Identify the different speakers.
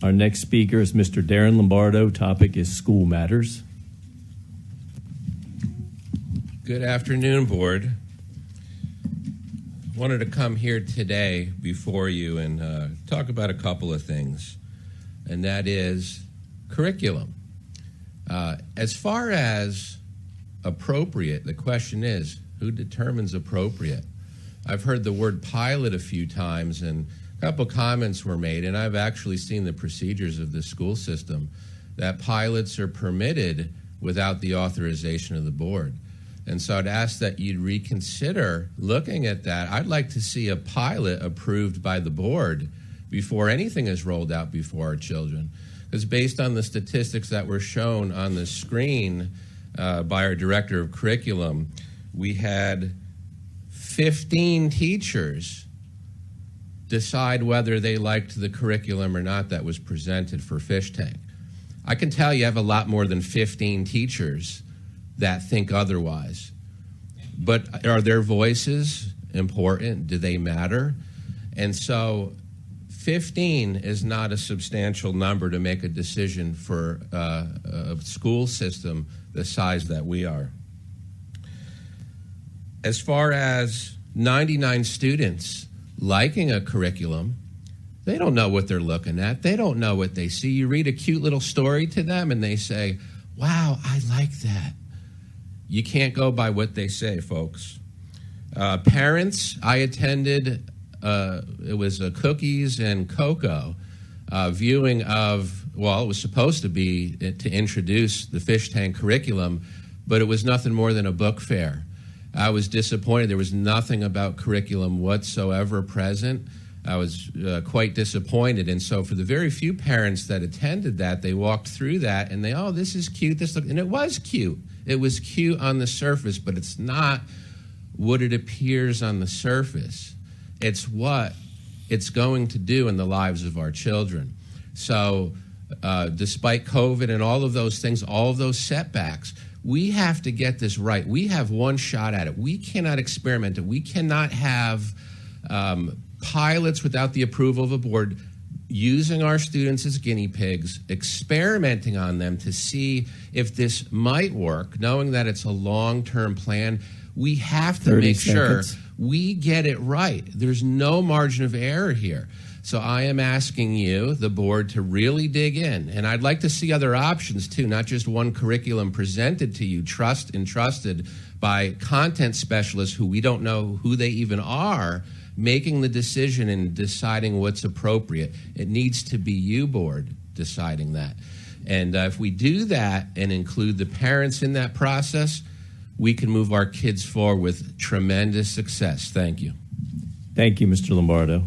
Speaker 1: Our next speaker is Mr. Darren Lombardo. Topic is school matters.
Speaker 2: Good afternoon, Board. Wanted to come here today before you and talk about a couple of things, and that is curriculum. As far as appropriate, the question is, who determines appropriate? I've heard the word pilot a few times, and a couple comments were made, and I've actually seen the procedures of the school system, that pilots are permitted without the authorization of the board. And so I'd ask that you'd reconsider looking at that. I'd like to see a pilot approved by the board before anything is rolled out before our children. Because based on the statistics that were shown on the screen by our director of curriculum, we had 15 teachers decide whether they liked the curriculum or not that was presented for Fishtank. I can tell you I have a lot more than 15 teachers that think otherwise. But are their voices important? Do they matter? And so 15 is not a substantial number to make a decision for a school system the size that we are. As far as 99 students liking a curriculum, they don't know what they're looking at. They don't know what they see. You read a cute little story to them and they say, wow, I like that. You can't go by what they say, folks. Parents, I attended, it was a cookies and cocoa viewing of, well, it was supposed to be to introduce the Fishtank curriculum, but it was nothing more than a book fair. I was disappointed. There was nothing about curriculum whatsoever present. I was quite disappointed. And so for the very few parents that attended that, they walked through that and they, oh, this is cute. And it was cute. It was cute on the surface, but it's not what it appears on the surface. It's what it's going to do in the lives of our children. So despite COVID and all of those things, all of those setbacks, we have to get this right. We have one shot at it. We cannot experiment it. We cannot have pilots without the approval of a board using our students as guinea pigs, experimenting on them to see if this might work, knowing that it's a long-term plan. We have to make sure we get it right. There's no margin of error here. So I am asking you, the board, to really dig in. And I'd like to see other options, too, not just one curriculum presented to you, trusted by content specialists who we don't know who they even are, making the decision and deciding what's appropriate. It needs to be you, board, deciding that. And if we do that and include the parents in that process, we can move our kids forward with tremendous success. Thank you.
Speaker 1: Thank you, Mr. Lombardo.